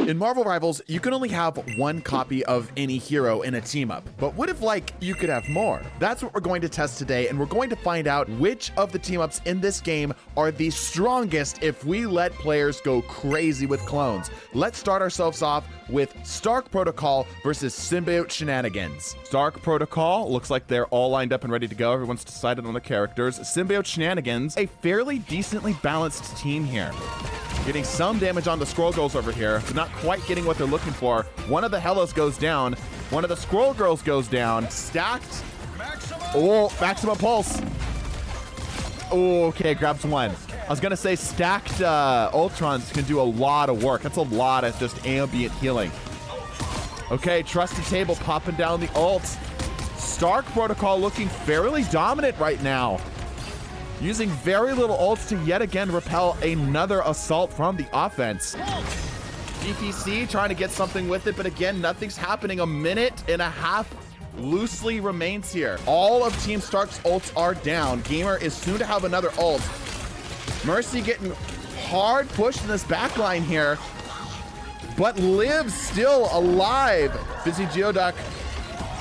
In Marvel Rivals, you can only have one copy of any hero in a team up, but what if like you could have more? That's what we're going to test today, and we're going to find out which of the team ups in this game are the strongest if we let players go crazy with clones. Let's start ourselves off with Stark Protocol versus Symbiote Shenanigans. Stark Protocol looks like they're all lined up and ready to go. Everyone's decided on the characters. Symbiote Shenanigans, a fairly decently balanced team here. Getting some damage on the Squirrel Girls over here, but not quite getting what they're looking for. One of the Hellas goes down. One of the Squirrel Girls goes down. Stacked. Oh, Maximum Pulse. Oh, okay, grabs one. I was gonna say stacked Ultrons can do a lot of work. That's a lot of just ambient healing. Okay, Trusted Table popping down the ult. Stark Protocol looking fairly dominant right now. Using very little ults to yet again repel another assault from the offense. DPC trying to get something with it, but again, nothing's happening. A minute and a half loosely remains here. All of Team Stark's ults are down. Gamer is soon to have another ult. Mercy getting hard pushed in this backline here, but lives still alive. Busy Geoduck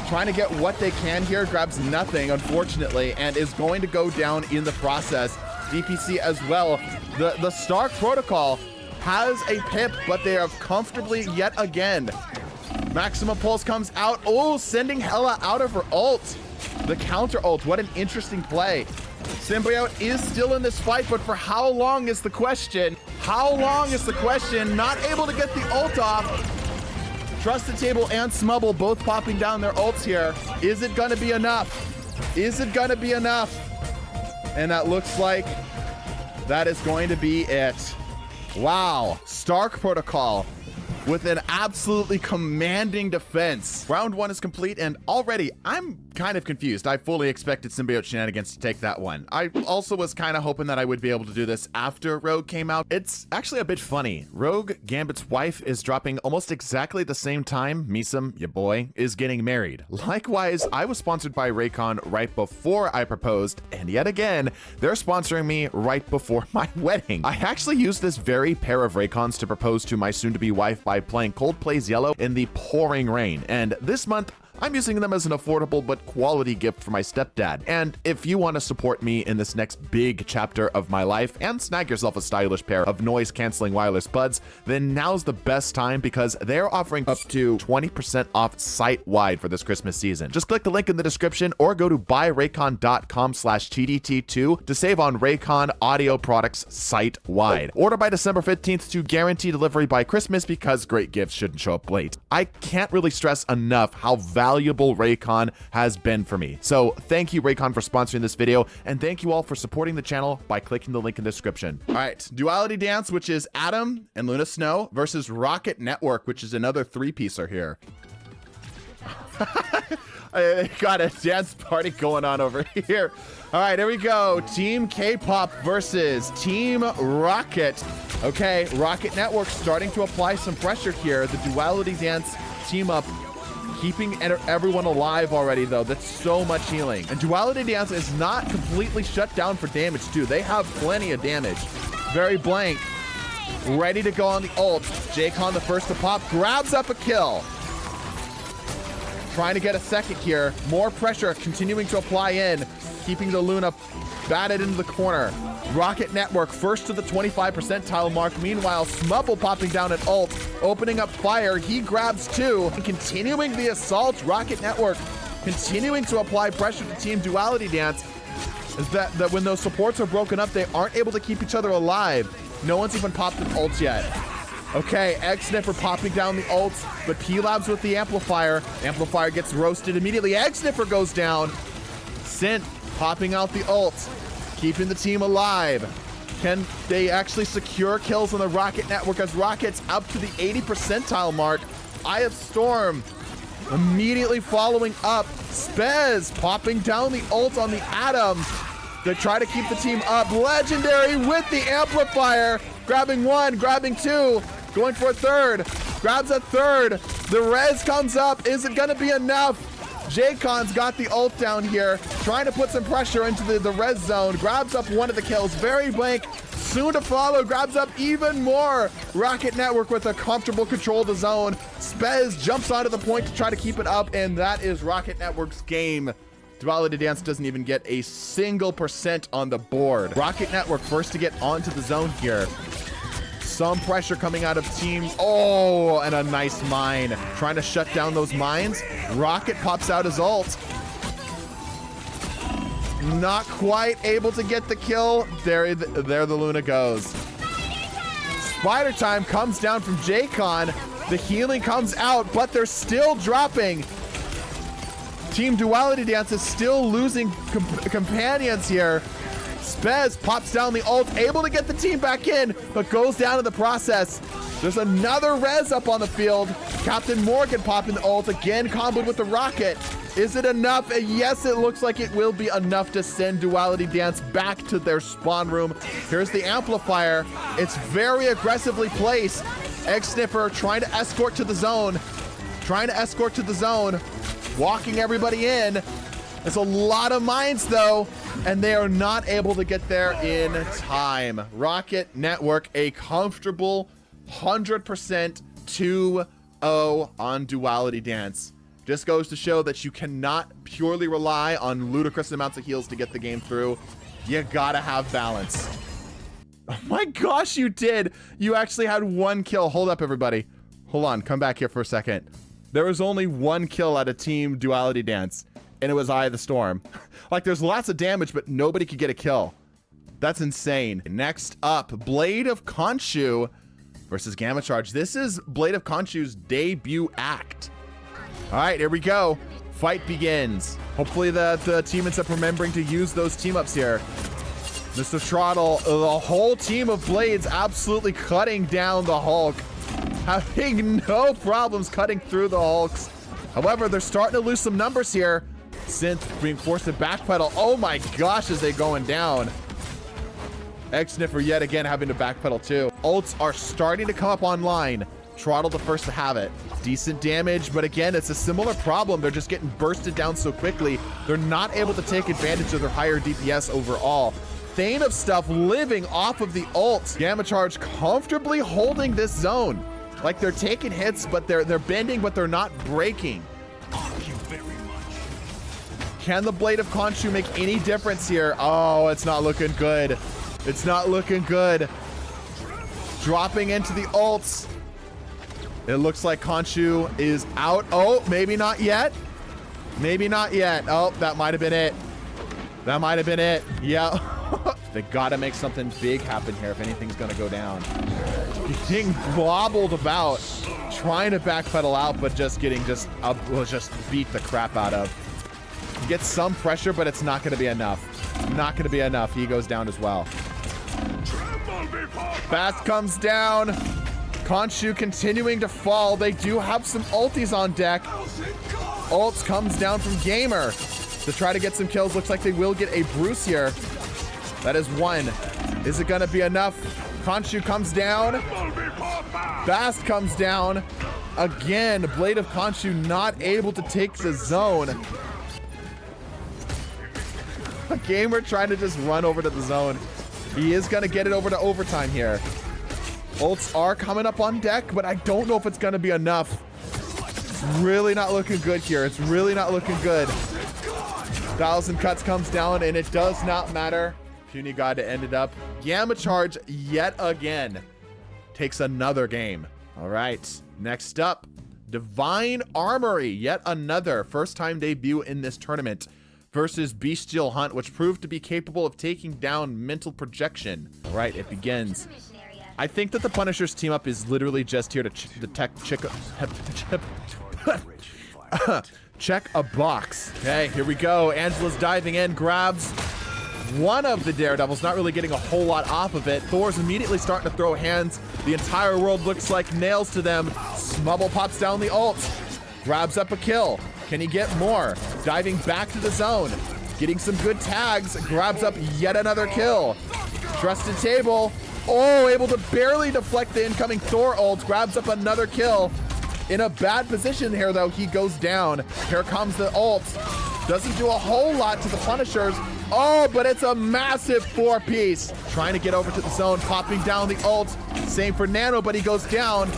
trying to get what they can here, grabs nothing, unfortunately, and is going to go down in the process. DPC as well. The Stark Protocol has a pip, but they are comfortably yet again. Maximum Pulse comes out. Oh, sending Hela out of her ult. The counter ult, what an interesting play. Symbiote is still in this fight, but for how long is the question? How long is the question? Not able to get the ult off. Trusted Table and Smubble both popping down their ults here. Is it gonna be enough? Is it gonna be enough? And that looks like that is going to be it. Wow, Stark Protocol with an absolutely commanding defense. Round one is complete, and already I'm kind of confused. I fully expected Symbiote Shenanigans to take that one. I also was kind of hoping that I would be able to do this after Rogue came out. It's actually a bit funny. Rogue, Gambit's wife, is dropping almost exactly the same time Misum, your boy, is getting married. Likewise, I was sponsored by Raycon right before I proposed, and yet again, they're sponsoring me right before my wedding. I actually used this very pair of Raycons to propose to my soon-to-be wife by playing Coldplay's Yellow in the pouring rain, and this month, I'm using them as an affordable but quality gift for my stepdad. And if you want to support me in this next big chapter of my life and snag yourself a stylish pair of noise-canceling wireless buds, then now's the best time because they're offering up to 20% off site-wide for this Christmas season. Just click the link in the description or go to buyraycon.com/TDTwo to save on Raycon audio products site-wide. Order by December 15th to guarantee delivery by Christmas because great gifts shouldn't show up late. I can't really stress enough how valuable Raycon has been for me. So thank you, Raycon, for sponsoring this video, and thank you all for supporting the channel by clicking the link in the description. All right, Duality Dance, which is Adam and Luna Snow versus Rocket Network, which is another three-piecer here. I got a dance party going on over here. All right, here we go. Team K-pop versus Team Rocket. Okay, Rocket Network starting to apply some pressure here. The Duality Dance team up, keeping everyone alive already, though. That's so much healing. And Duality Dance is not completely shut down for damage, too. They have plenty of damage. Very blank. Ready to go on the ult. Jaycon the first to pop. Grabs up a kill. Trying to get a second here. More pressure continuing to apply in. Keeping the Luna batted into the corner. Rocket Network first to the 25 percentile mark. Meanwhile, Smubble popping down an ult, opening up fire. He grabs two and continuing the assault. Rocket Network continuing to apply pressure to Team Duality Dance. Is that when those supports are broken up, they aren't able to keep each other alive. No one's even popped an ult yet. Okay, Egg-Sniffer popping down the ults, but P-Labs with the Amplifier. Amplifier gets roasted immediately. Egg-Sniffer goes down. Synth popping out the ult, keeping the team alive. Can they actually secure kills on the Rocket Network as Rocket's up to the 80 percentile mark? Eye of Storm immediately following up. Spez popping down the ult on the Atom to try to keep the team up. Legendary with the Amplifier, grabbing one, grabbing two, going for a third, grabs a third. The res comes up. Is it gonna be enough? Jaycon's got the ult down here, trying to put some pressure into the res zone, grabs up one of the kills. Very blank, soon to follow, grabs up even more. Rocket Network with a comfortable control of the zone. Spez jumps onto the point to try to keep it up, and that is Rocket Network's game. Duality Dance doesn't even get a single % on the board. Rocket Network first to get onto the zone here. Some pressure coming out of team. Oh, and a nice mine. Trying to shut down those mines. Rocket pops out his ult. Not quite able to get the kill. There the Luna goes. Spider Time comes down from Raycon. The healing comes out, but they're still dropping. Team Duality Dance is still losing companions here. Spez pops down the ult, able to get the team back in, but goes down in the process. There's another res up on the field. Captain Morgan popping the ult, again comboed with the rocket. Is it enough? Yes, it looks like it will be enough to send Duality Dance back to their spawn room. Here's the amplifier. It's very aggressively placed. Egg Sniffer trying to escort to the zone. Walking everybody in. There's a lot of mines though, and they are not able to get there in time. Rocket Network, a comfortable 100% 2-0 on Duality Dance. Just goes to show that you cannot purely rely on ludicrous amounts of heals to get the game through. You gotta have balance. Oh my gosh, you did. You actually had one kill. Hold up, everybody. Hold on, come back here for a second. There was only one kill at a team Duality Dance, and it was Eye of the Storm. Like, there's lots of damage, but nobody could get a kill. That's insane. Next up, Blade of Khonshu versus Gamma Charge. This is Blade of Khonshu's debut act. All right, here we go. Fight begins. Hopefully the team ends up remembering to use those team ups here. Mr. Trottle, the whole team of Blades absolutely cutting down the Hulk. Having no problems cutting through the Hulks. However, they're starting to lose some numbers here. Synth being forced to backpedal. Oh my gosh, is they going down. Egg Sniffer yet again having to backpedal too. Ults are starting to come up online. Trottle the first to have it. Decent damage, but again, it's a similar problem. They're just getting bursted down so quickly. They're not able to take advantage of their higher DPS overall. Thane of Stuff living off of the ult. Gamma Charge comfortably holding this zone. Like, they're taking hits, but they're bending, but they're not breaking. Thank you very much. Can the Blade of Khonshu make any difference here? Oh, it's not looking good. It's not looking good. Dropping into the ults. It looks like Khonshu is out. Oh, maybe not yet. Maybe not yet. Oh, that might have been it. That might have been it. Yeah. They gotta make something big happen here if anything's gonna go down. Getting wobbled about, trying to backpedal out, but just getting just beat the crap out of. Get some pressure, but it's not gonna be enough. Not gonna be enough. He goes down as well. Fast comes down. Khonshu continuing to fall. They do have some ultis on deck. Ults comes down from Gamer to try to get some kills. Looks like they will get a Bruce here. That is one. Is it gonna be enough? Khonshu comes down. Bast comes down. Again, Blade of Khonshu not able to take the zone. Gamer trying to just run over to the zone. He is gonna get it over to overtime here. Ults are coming up on deck, but I don't know if it's gonna be enough. It's really not looking good here. It's really not looking good. 1,000 cuts comes down, and it does not matter. Puny God ended up. Gamma Charge yet again takes another game. All right, next up, Divine Armory, yet another first-time debut in this tournament versus Beastial Hunt, which proved to be capable of taking down mental projection. All right, it begins. I think that the Punisher's team up is literally just here to check a box. Okay, here we go. Angela's diving in, grabs one of the Daredevils, not really getting a whole lot off of it. Thor's immediately starting to throw hands. The entire world looks like nails to them. Smubble pops down the ult, grabs up a kill. Can he get more? Diving back to the zone, getting some good tags, grabs up yet another kill. Trusted Table, oh, able to barely deflect the incoming Thor ult, grabs up another kill. In a bad position here though, he goes down. Here comes the ult. Doesn't do a whole lot to the Punishers. Oh, but it's a massive 4-piece. Trying to get over to the zone, popping down the ult. Same for Nano, but he goes down.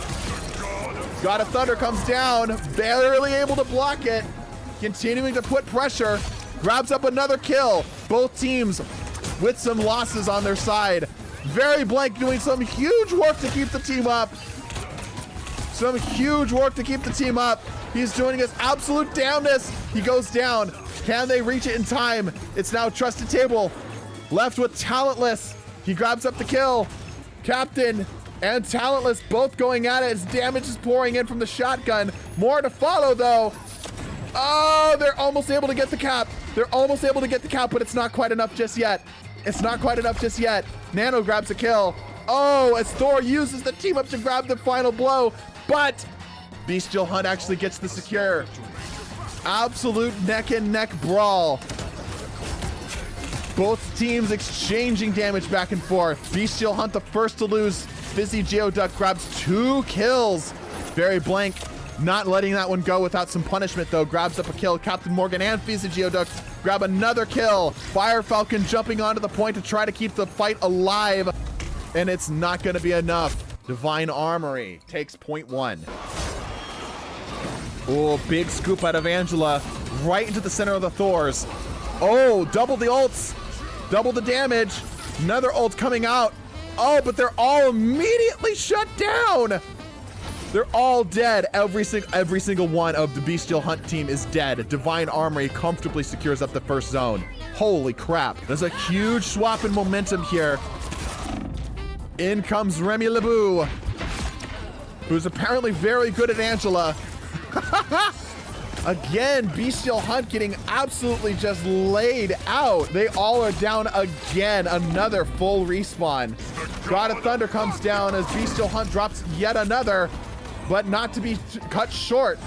God of Thunder comes down, barely able to block it. Continuing to put pressure, grabs up another kill. Both teams with some losses on their side. Very Blank doing some huge work to keep the team up. Some huge work to keep the team up. He's doing his absolute damnness. He goes down. Can they reach it in time? It's now Trusted Table left with Talentless. He grabs up the kill. Captain and Talentless both going at it. His damage is pouring in from the shotgun. More to follow though. Oh, they're almost able to get the cap. They're almost able to get the cap, but it's not quite enough just yet. It's not quite enough just yet. Nano grabs a kill. Oh, as Thor uses the team up to grab the final blow, but Beastial Hunt actually gets the secure. Absolute neck and neck brawl. Both teams exchanging damage back and forth. Beastial Hunt the first to lose. Fizzy Geoduck grabs 2 kills. Very Blank not letting that one go without some punishment though. Grabs up a kill. Captain Morgan and Fizzy Geoduck grab another kill. Fire Falcon jumping onto the point to try to keep the fight alive. And it's not going to be enough. Divine Armory takes point 1. Oh, big scoop out of Angela. Right into the center of the Thors. Oh, double the ults. Double the damage. Another ult coming out. Oh, but they're all immediately shut down. They're all dead. Every single one of the Beastial Hunt team is dead. Divine Armory comfortably secures up the first zone. Holy crap. There's a huge swap in momentum here. In comes Remy LeBou, who's apparently very good at Angela. Again, Beastial Hunt getting absolutely just laid out. They all are down again. Another full respawn. God of Thunder comes down as Beastial Hunt drops yet another, but not to be cut short.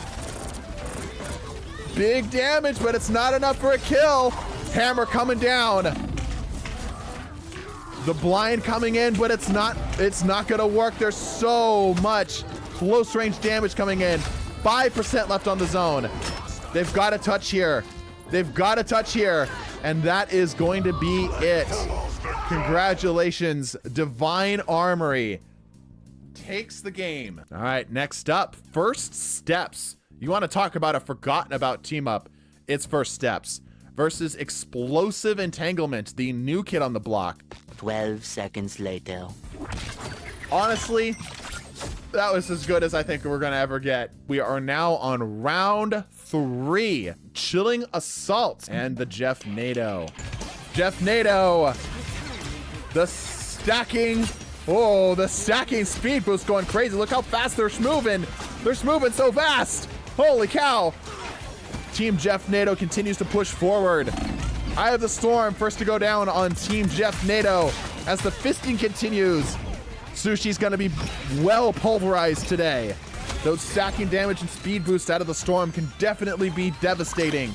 Big damage, but it's not enough for a kill. Hammer coming down. The blind coming in, but it's not gonna work. There's so much close range damage coming in. 5% left on the zone. They've got to touch here. They've got to touch here. And that is going to be it. Congratulations. Divine Armory takes the game. All right, next up, First Steps. You want to talk about a forgotten about team up? It's First Steps versus Explosive Entanglement, the new kid on the block. 12 seconds later. Honestly, that was as good as I think we're gonna ever get. We are now on round 3. Chilling Assault and the Jeff Nato. Jeff Nato. The stacking. Oh, the stacking speed boost going crazy. Look how fast they're moving. They're moving so fast. Holy cow. Team Jeff Nato continues to push forward. Eye of the Storm first to go down on Team Jeff Nato as the fisting continues. Sushi's gonna be well pulverized today. Those stacking damage and speed boosts out of the Storm can definitely be devastating.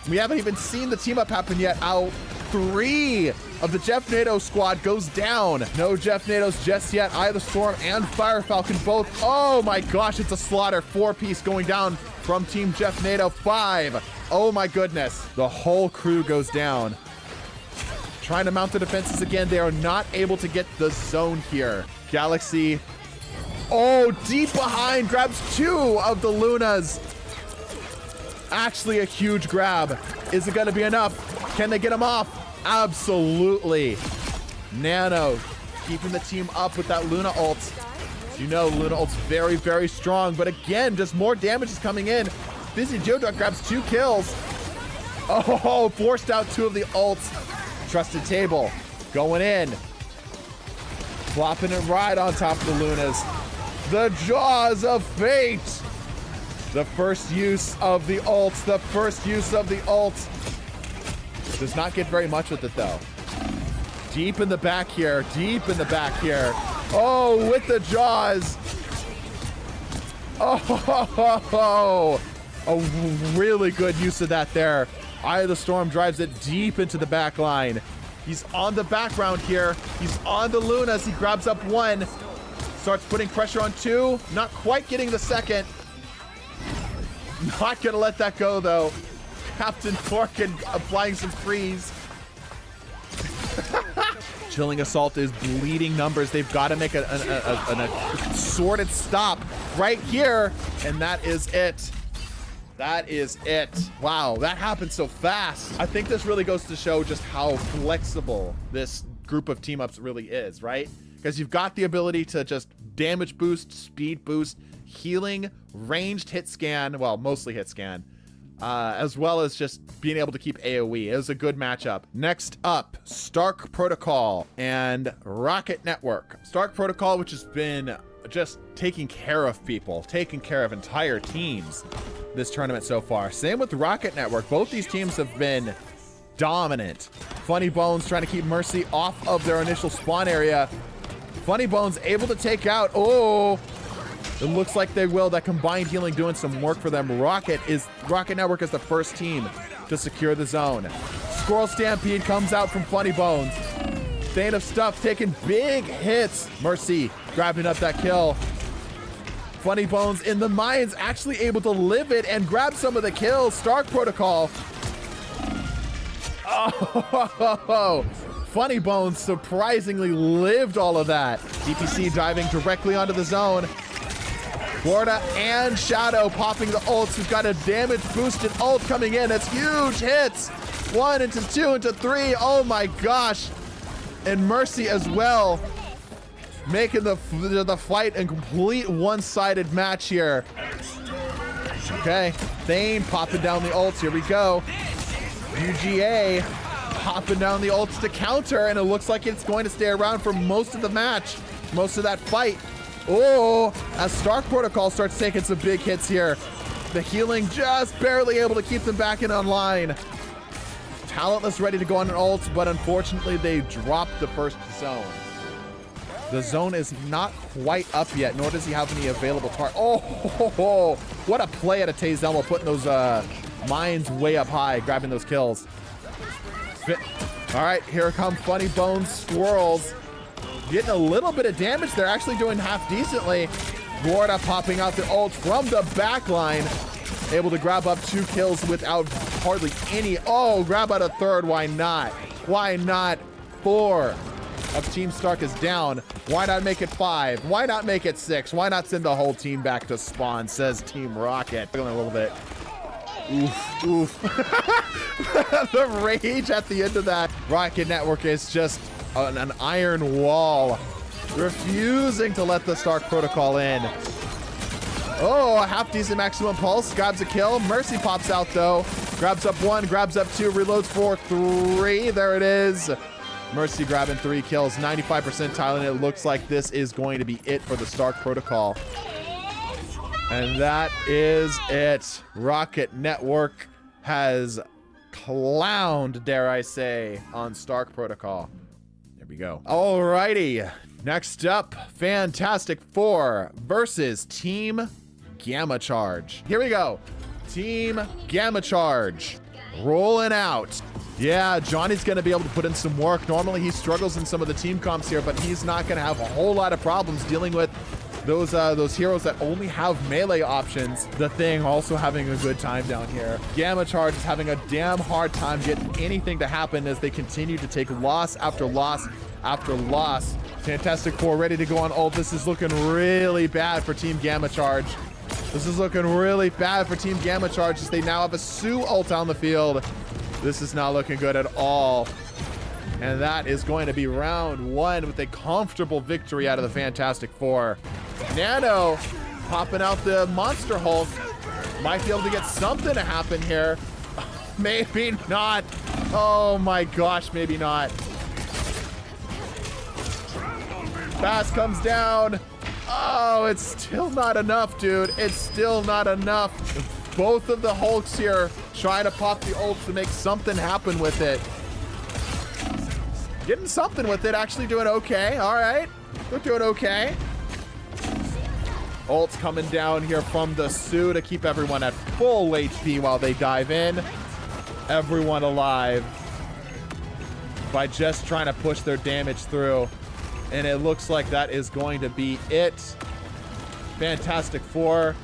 We haven't even seen the team up happen yet. Out 3 of the Jeff Nato squad goes down. No Jeff Natos just yet. Eye of the Storm and Fire Falcon both. Oh my gosh, it's a slaughter. 4-piece going down from Team Jeff Nato. 5. Oh my goodness. The whole crew goes down. Trying to mount the defenses again. They are not able to get the zone here. Galaxy, oh, deep behind, grabs 2 of the Lunas. Actually a huge grab. Is it gonna be enough? Can they get him off? Absolutely. Nano keeping the team up with that Luna ult. You know, Luna ult's very, very strong, but again, just more damage is coming in. Fizzy Geoduck grabs 2 kills. Oh, forced out 2 of the ults. Trusted Table going in. Flopping it right on top of the Lunas. The Jaws of Fate. The first use of the ult. The first use of the ult. Does not get very much with it though. Deep in the back here. Deep in the back here. Oh, with the Jaws. Oh, a really good use of that there. Eye of the Storm drives it deep into the back line. He's on the background here. He's on the Lunas. He grabs up 1. Starts putting pressure on 2. Not quite getting the second. Not gonna let that go though. Captain Corkin applying some freeze. Chilling Assault is bleeding numbers. They've got to make a sorted stop right here, and that is it. That is it. Wow, that happened so fast. I think this really goes to show just how flexible this group of team-ups really is, right? Because you've got the ability to just damage boost, speed boost, healing, ranged hit scan, well, mostly hit scan, as well as just being able to keep AoE. It was a good matchup. Next up, Stark Protocol and Rocket Network. Stark Protocol, which has been just taking care of people, taking care of entire teams this tournament so far. Same with Rocket Network. Both these teams have been dominant. Funny Bones trying to keep Mercy off of their initial spawn area. Funny Bones able to take out, oh, it looks like they will. That combined healing doing some work for them. Rocket Network is the first team to secure the zone. Squirrel Stampede comes out from Funny Bones. Thane of Stuff taking big hits. Mercy grabbing up that kill. Funny Bones in the mines actually able to live it and grab some of the kills. Stark Protocol. Oh, Funny Bones surprisingly lived all of that. DPC diving directly onto the zone. Florida and Shadow popping the ults. We've got a damage boosted ult coming in. It's huge hits. 1 into 2 into 3. Oh my gosh. And Mercy as well. Making the fight a complete one-sided match here. Okay, Thane popping down the ults. Here we go. UGA popping down the ults to counter, and it looks like it's going to stay around for most of the match, most of that fight. Oh, as Stark Protocol starts taking some big hits here. The healing just barely able to keep them back in online. Talentless ready to go on an ult, but unfortunately they dropped the first zone. The zone is not quite up yet, nor does he have any available target. Oh, what a play at a Taze Elmo, putting those mines way up high, grabbing those kills. All right, here come Funny Bones Squirrels. Getting a little bit of damage. They're actually doing half decently. Florida popping out the ult from the back line. Able to grab up 2 kills without hardly any. Oh, grab out a third. Why not? Why not? 4 of Team Stark is down. Why not make it 5? Why not make it 6? Why not send the whole team back to spawn, says Team Rocket. A little bit. Oof, oof. The rage at the end of that. Rocket Network is just an iron wall, refusing to let the Stark Protocol in. Oh, a half decent maximum pulse, grabs a kill. Mercy pops out though, grabs up 1, grabs up 2, reloads for 3. There it is. Mercy grabbing 3 kills, 95 percentile, and it looks like this is going to be it for the Stark Protocol. And that is it. Rocket Network has clowned, dare I say, on Stark Protocol. There we go. Alrighty. Next up, Fantastic Four versus Team Gamma Charge. Here we go. Team Gamma Charge. Rolling out. Yeah, Johnny's going to be able to put in some work. Normally he struggles in some of the team comps here, but he's not going to have a whole lot of problems dealing with those heroes that only have melee options. The Thing also having a good time down here. Gamma Charge is having a damn hard time getting anything to happen as they continue to take loss after loss after loss. Fantastic Four ready to go on ult. This is looking really bad for Team Gamma Charge. This is looking really bad for Team Gamma Charge as they now have a Sue ult on the field. This is not looking good at all. And that is going to be round 1 with a comfortable victory out of the Fantastic Four. Nato popping out the Monster Hulk. Might be able to get something to happen here. Maybe not. Oh my gosh, maybe not. Bass comes down. Oh, it's still not enough, dude. It's still not enough. Both of the Hulks here trying to pop the ult to make something happen with it. Getting something with it, actually doing okay. All right, we're doing okay. Ult's coming down here from the Sue to keep everyone at full HP while they dive in. Everyone alive by just trying to push their damage through. And it looks like that is going to be it. Fantastic Four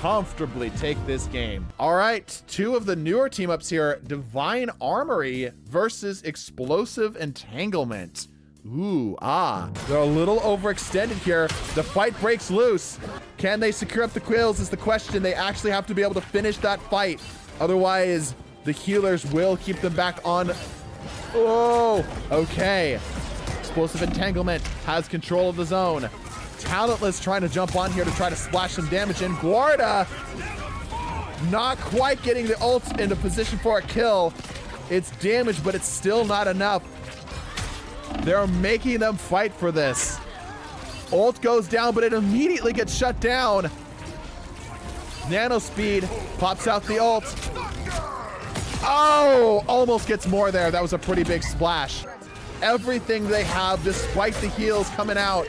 comfortably take this game. All right, two of the newer team ups here, Divine Armory versus Explosive Entanglement. Ooh, they're a little overextended here. The fight breaks loose. Can they secure up the quills is the question. They actually have to be able to finish that fight. Otherwise, the healers will keep them back on. Oh, okay. Explosive Entanglement has control of the zone. Talentless trying to jump on here to try to splash some damage in. Guarda not quite getting the ult into position for a kill. It's damage, but it's still not enough. They're making them fight for this. Ult goes down, but it immediately gets shut down. Nano speed pops out the ult. Oh, almost gets more there. That was a pretty big splash. Everything they have, despite the heals coming out.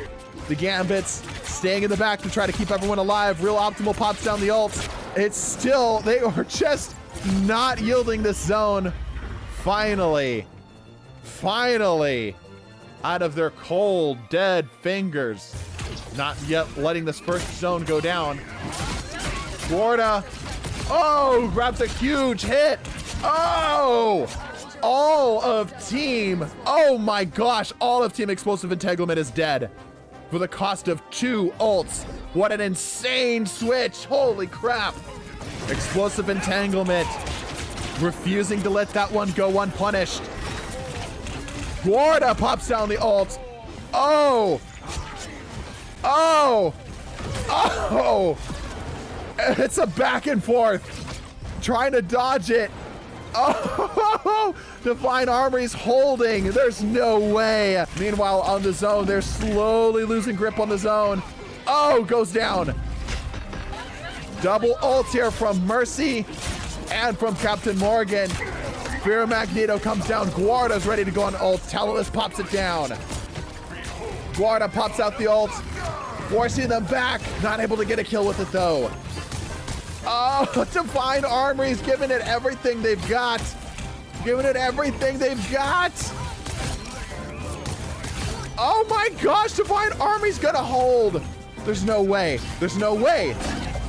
The Gambits staying in the back to try to keep everyone alive. Real Optimal pops down the ult. It's still, they are just not yielding this zone. Finally, out of their cold, dead fingers. Not yet letting this first zone go down. Guarda, grabs a huge hit. Oh, all of team, oh my gosh, all of Team Explosive Entanglement is dead for the cost of 2 ults. What an insane switch, holy crap. Explosive Entanglement refusing to let that one go unpunished. Guarda pops down the ult. Oh! It's a back and forth. Trying to dodge it. Oh! Divine Armory's holding. There's no way. Meanwhile, on the zone, they're slowly losing grip on the zone. Oh, goes down. Double ults here from Mercy and from Captain Morgan. Fear Magneto comes down. Guarda's ready to go on ult. Talentless pops it down. Guarda pops out the ult, forcing them back. Not able to get a kill with it though. Oh, Divine Armory's giving it everything they've got. Giving it everything they've got. Oh my gosh, Divine Armory's gonna hold. There's no way. There's no way.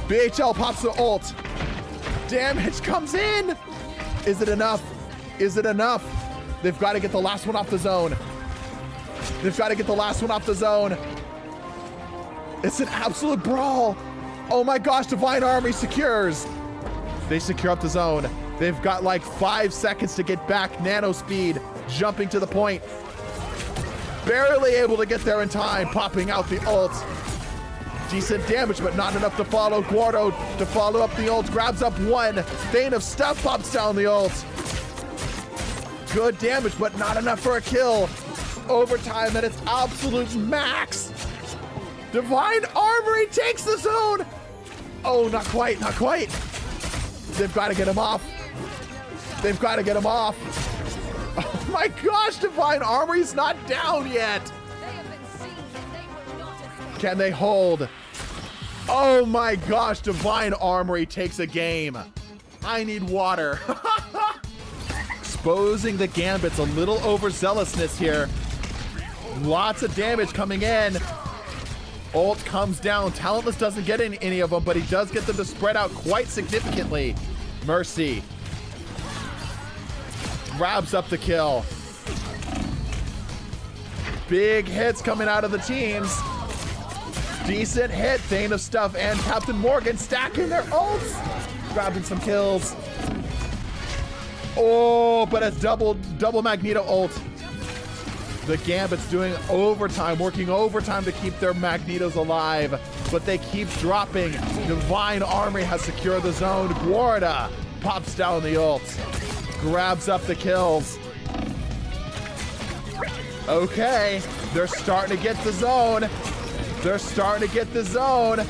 BHL pops the ult. Damage comes in. Is it enough? Is it enough? They've got to get the last one off the zone. They've got to get the last one off the zone. It's an absolute brawl. Oh my gosh, Divine Armory secures. They secure up the zone. They've got like 5 seconds to get back. Nano speed, jumping to the point. Barely able to get there in time, popping out the ult. Decent damage, but not enough to follow. Guardo to follow up the ult, grabs up one. Vein of Stuff pops down the ult. Good damage, but not enough for a kill. Overtime at its absolute max. Divine Armory takes the zone. Oh, not quite, not quite. They've got to get him off. They've got to get him off. Oh my gosh, Divine Armory's not down yet. Can they hold? Oh my gosh, Divine Armory takes a game. I need water. Exposing the Gambits, a little overzealousness here. Lots of damage coming in. Ult comes down. Talentless doesn't get any of them, but he does get them to spread out quite significantly. Mercy grabs up the kill. Big hits coming out of the teams. Decent hit. Vein of Stuff and Captain Morgan stacking their ults. Grabbing some kills. Oh, but a double Magneto ult. The Gambit's doing overtime, working overtime to keep their Magnetos alive, but they keep dropping. Divine Armory has secured the zone. Guarda pops down the ult, grabs up the kills. Okay, they're starting to get the zone. They're starting to get the zone.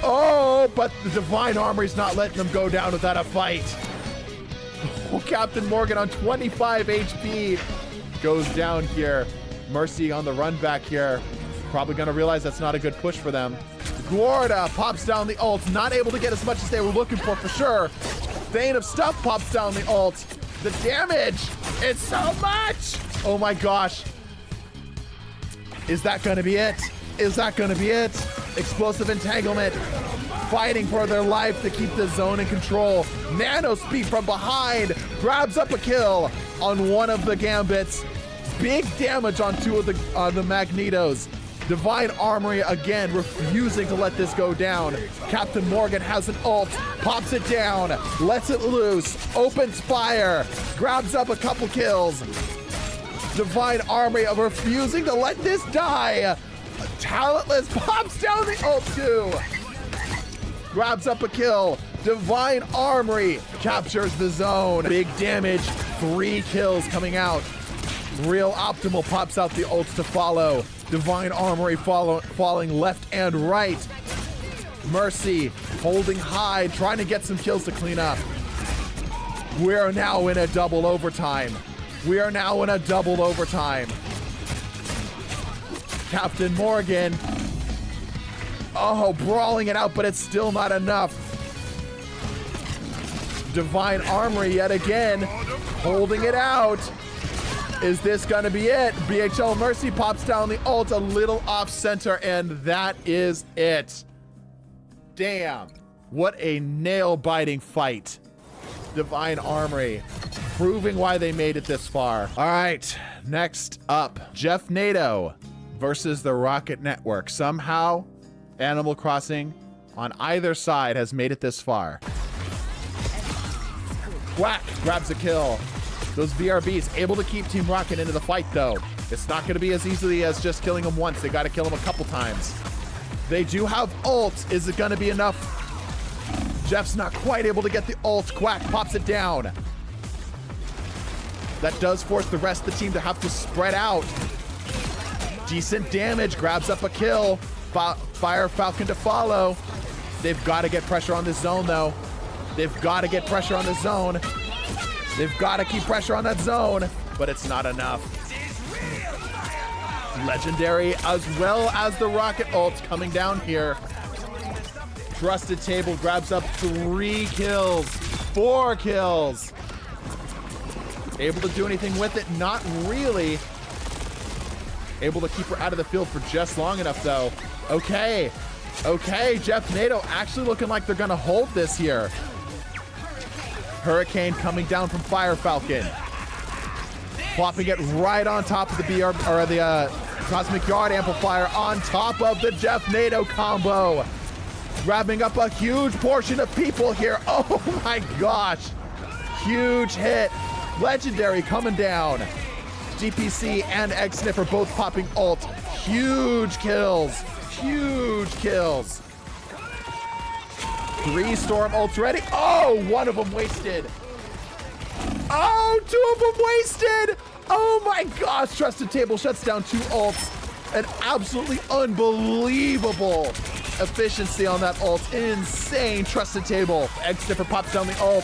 Oh, but the Divine Armory's not letting them go down without a fight. Oh, Captain Morgan on 25 HP goes down here. Mercy on the run back here. Probably gonna realize that's not a good push for them. Guarda pops down the ult, not able to get as much as they were looking for sure. Vein of Stuff pops down the ult. The damage, it's so much. Oh my gosh. Is that gonna be it? Is that gonna be it? Explosive Entanglement fighting for their life to keep the zone in control. Nano speed from behind, grabs up a kill on one of the Gambits. Big damage on two of the Magnetos. Divine Armory again refusing to let this go down. Captain Morgan has an ult, pops it down, lets it loose, opens fire, grabs up a couple kills. Divine Armory refusing to let this die. Talentless pops down the ult too. Grabs up a kill. Divine Armory captures the zone. Big damage, 3 kills coming out. Real Optimal pops out the ult to follow. Divine Armory falling left and right. Mercy holding high, trying to get some kills to clean up. We are now in a double overtime. We are now in a double overtime. Captain Morgan, oh, brawling it out, but it's still not enough. Divine Armory yet again, holding it out. Is this gonna be it? BHL Mercy pops down the ult a little off center, and that is it. Damn, what a nail-biting fight. Divine Armory, proving why they made it this far. All right, next up, Jeff Nato versus the Rocket Network. Somehow, Animal Crossing on either side has made it this far. Whack, grabs a kill. Those BRBs able to keep Team Rocket into the fight though. It's not gonna be as easily as just killing them once. They gotta kill them a couple times. They do have ults. Is it gonna be enough? Jeff's not quite able to get the ult. Quack pops it down. That does force the rest of the team to have to spread out. Decent damage, grabs up a kill. Fire Falcon to follow. They've got to get pressure on this zone though. They've got to get pressure on the zone. They've got to keep pressure on that zone, but it's not enough. Legendary as well as the rocket ult coming down here. Trusted Table grabs up 3 kills, 4 kills. Able to do anything with it? Not really. Able to keep her out of the field for just long enough though. Okay, Jeff Nato actually looking like they're gonna hold this here. Hurricane coming down from Fire Falcon. Plopping it right on top of the Cosmic Yard Amplifier on top of the Jeff Nato combo. Grabbing up a huge portion of people here. Oh my gosh. Huge hit. Legendary coming down. DPC and Egg Sniffer both popping ult. Huge kills. Huge kills. 3 Storm ults ready. Oh, one of them wasted. Oh, 2 of them wasted. Oh my gosh, Trusted Table shuts down 2 ults. An absolutely unbelievable efficiency on that ult. Insane Trusted Table. Egg Sniffer pops down the ult.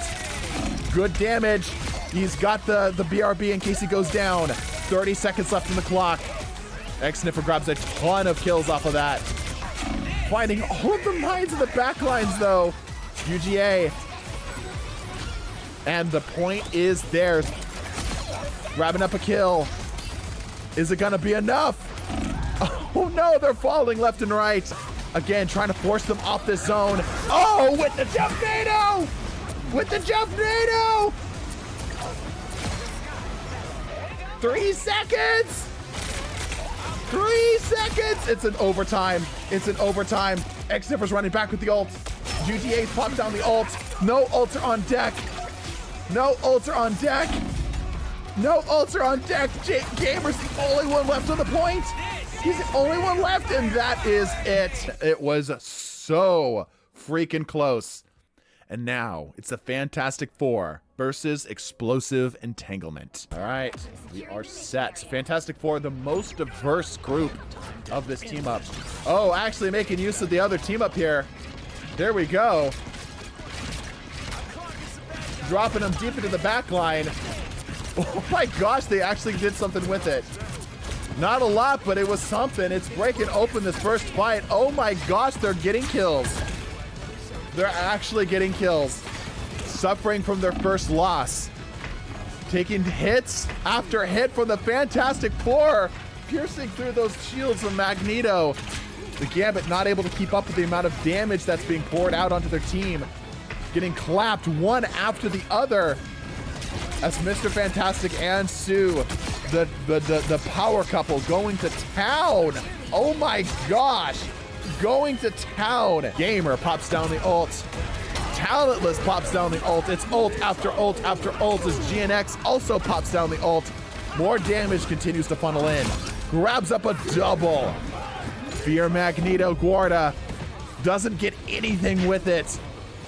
Good damage. He's got the BRB in case he goes down. 30 seconds left in the clock. Egg Sniffer grabs a ton of kills off of that. Finding all of the mines in the back lines though. UGA. And the point is there. Grabbing up a kill. Is it gonna be enough? Oh no, they're falling left and right. Again, trying to force them off this zone. Oh, with the Jeff Nato! With the Jeff Nato! 3 seconds! 3 seconds! It's an overtime. It's an overtime. Egg Sniffer's running back with the ult. UGA pops down the ult. No ults are on deck. No ults are on deck. No ults are on deck. Gamer's the only one left on the point. He's the only one left, and that is it. It was so freaking close. And now it's the Fantastic Four versus Explosive Entanglement. All right, we are set. Fantastic Four, the most diverse group of this team up. Oh, actually making use of the other team up here. There we go. Dropping them deep into the back line. Oh my gosh, they actually did something with it. Not a lot, but it was something. It's breaking open this first fight. Oh my gosh, they're getting kills. They're actually getting kills. Suffering from their first loss. Taking hits after hit from the Fantastic Four. Piercing through those shields of Magneto. The Gambit not able to keep up with the amount of damage that's being poured out onto their team. Getting clapped one after the other as Mr. Fantastic and Sue, the power couple, going to town. Oh my gosh, going to town. Gamer pops down the ult. Talentless pops down the ult. It's ult after ult after ult as GNX also pops down the ult. More damage continues to funnel in. Grabs up a double. Fear Magneto Guarda doesn't get anything with it.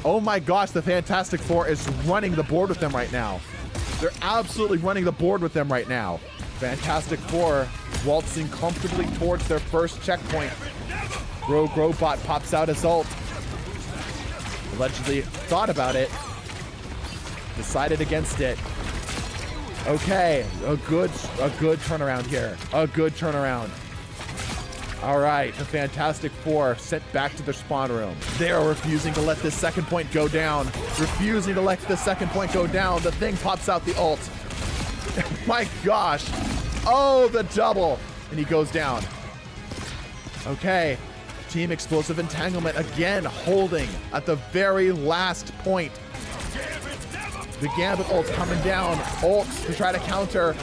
Oh my gosh, the Fantastic Four is running the board with them right now. They're absolutely running the board with them right now. Fantastic Four waltzing comfortably towards their first checkpoint. Rogue Robot pops out his ult. Allegedly thought about it. Decided against it. Okay, a good turnaround here. A good turnaround. All right, the Fantastic Four sent back to their spawn room. They are refusing to let this second point go down. Refusing to let the second point go down. The thing pops out the ult. My gosh. Oh, the double. And he goes down. Okay. Team Explosive Entanglement again holding at the very last point. The Gambit ult's coming down. Ults to try to counter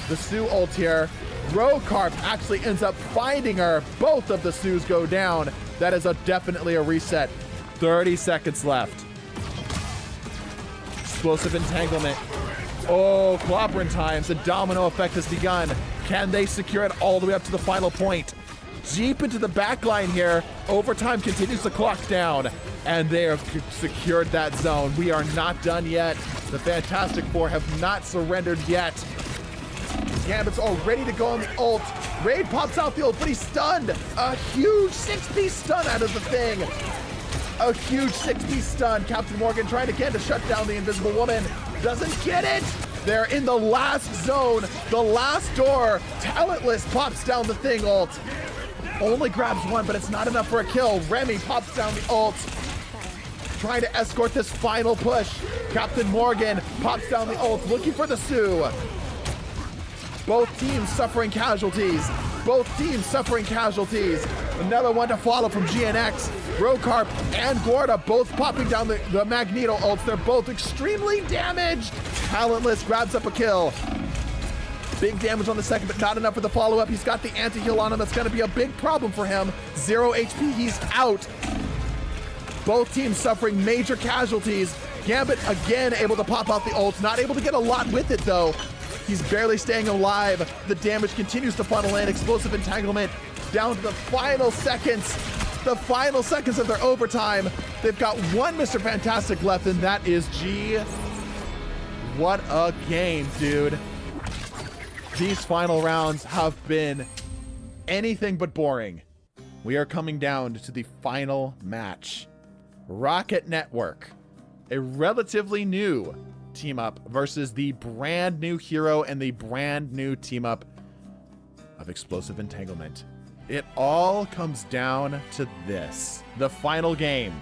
the Sue ult here. Rokarp actually ends up finding her. Both of the Sues go down. That is definitely a reset. 30 seconds left. Explosive Entanglement. Oh, clobbering times. The domino effect has begun. Can they secure it all the way up to the final point? Deep into the back line here. Overtime continues to clock down. And they have secured that zone. We are not done yet. The Fantastic Four have not surrendered yet. Gambit's all ready to go on the ult. Raid pops out the ult, but he's stunned. A huge 6-piece stun out of the thing. A huge 6-piece stun. Captain Morgan trying again to shut down the Invisible Woman. Doesn't get it. They're in the last zone, the last door. Talentless pops down the thing ult. Only grabs one, but it's not enough for a kill. Remy pops down the ult. Trying to escort this final push. Captain Morgan pops down the ult, looking for the Sue. Both teams suffering casualties. Both teams suffering casualties. Another one to follow from GNX. Rokarp and Gorda both popping down the Magneto ults. They're both extremely damaged. Talentless grabs up a kill. Big damage on the second, but not enough for the follow-up. He's got the anti-heal on him. That's going to be a big problem for him. 0 HP, he's out. Both teams suffering major casualties. Gambit again able to pop out the ult. Not able to get a lot with it though. He's barely staying alive. The damage continues to funnel in. Explosive Entanglement down to the final seconds. The final seconds of their overtime. They've got one Mr. Fantastic left, and that is G. What a game, dude. These final rounds have been anything but boring. We are coming down to the final match. Rocket Network, a relatively new team up versus the brand new hero and the brand new team up of Explosive Entanglement. It all comes down to this. The final game.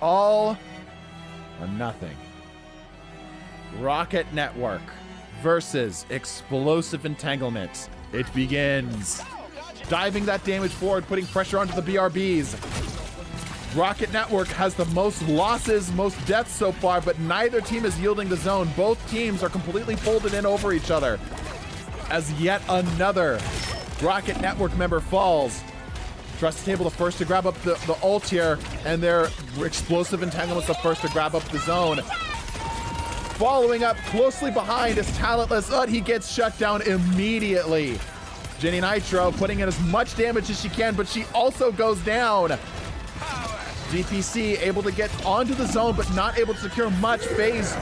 All or nothing. Rocket Network versus Explosive Entanglement. It begins. Diving that damage forward, putting pressure onto the BRBs. Rocket Network has the most losses, most deaths so far, but neither team is yielding the zone. Both teams are completely folded in over each other. As yet another Rocket Network member falls. Trusted Table the first to grab up the ult here, and their Explosive Entanglement's the first to grab up the zone. Following up closely behind is Talentless. He gets shut down immediately. Jenny Nitro putting in as much damage as she can, but she also goes down. DPC able to get onto the zone, but not able to secure much. FaZe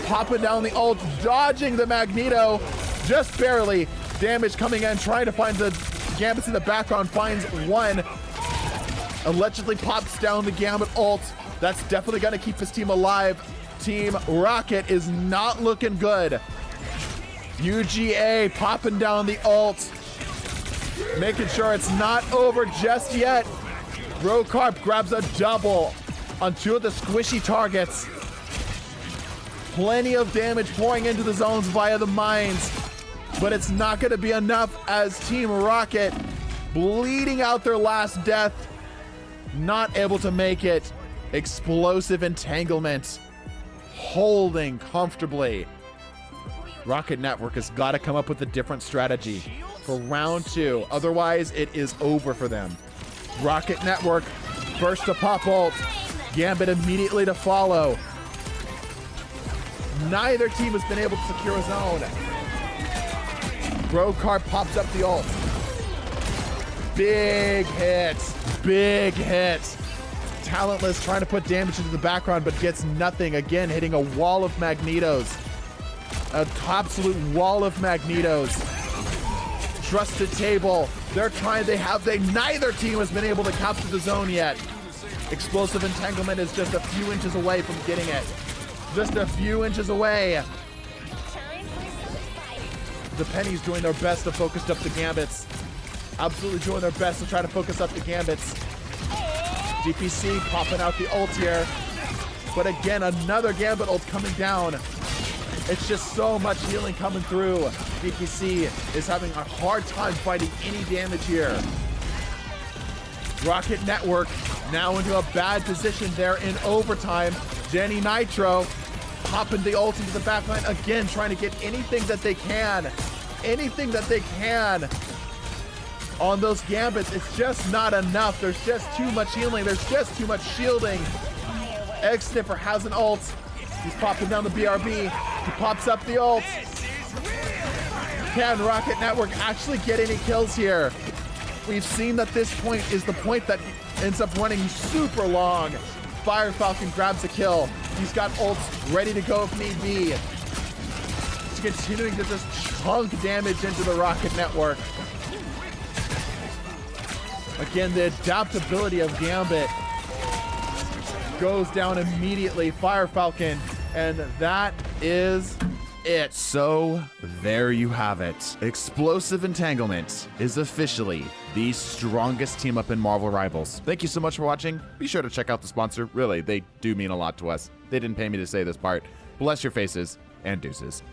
popping down the ult, dodging the Magneto, just barely. Damage coming in, trying to find the Gambits in the background, finds one. Allegedly pops down the Gambit ult. That's definitely gonna keep his team alive. Team Rocket is not looking good. UGA popping down the ult, making sure it's not over just yet. Rokarp grabs a double on two of the squishy targets. Plenty of damage pouring into the zones via the mines, but it's not going to be enough as Team Rocket bleeding out their last death. Not able to make it. Explosive entanglement. Holding comfortably. Rocket Network has got to come up with a different strategy for round 2. Otherwise, it is over for them. Rocket Network, burst to pop ult. Gambit immediately to follow. Neither team has been able to secure a zone. Brokar pops up the ult. Big hit. Big hit. Talentless trying to put damage into the background, but gets nothing. Again, hitting a wall of magnetos. An absolute wall of magnetos. Trusted table. Neither team has been able to capture the zone yet. Explosive entanglement is just a few inches away from getting it. Just a few inches away. The Pennies doing their best to focus up the Gambits. Absolutely doing their best to try to focus up the Gambits. DPC popping out the ult here. But again, another Gambit ult coming down. It's just so much healing coming through. DPC is having a hard time fighting any damage here. Rocket Network now into a bad position there in overtime. Danny Nitro popping the ult into the backline again, trying to get anything that they can. Anything that they can on those Gambits. It's just not enough. There's just too much healing. There's just too much shielding. Egg Sniffer has an ult. He's popping down the BRB. He pops up the ult. Can Rocket Network actually get any kills here? We've seen that this point is the point that ends up running super long. Fire Falcon grabs a kill. He's got ults ready to go if need be. He's continuing to just chunk damage into the Rocket Network. Again, the adaptability of Gambit goes down immediately. Fire Falcon, and that is it. So there you have it. Explosive Entanglement is officially the strongest team up in Marvel Rivals. Thank you so much for watching. Be sure to check out the sponsor. Really, they do mean a lot to us. They didn't pay me to say this part. Bless your faces, and deuces.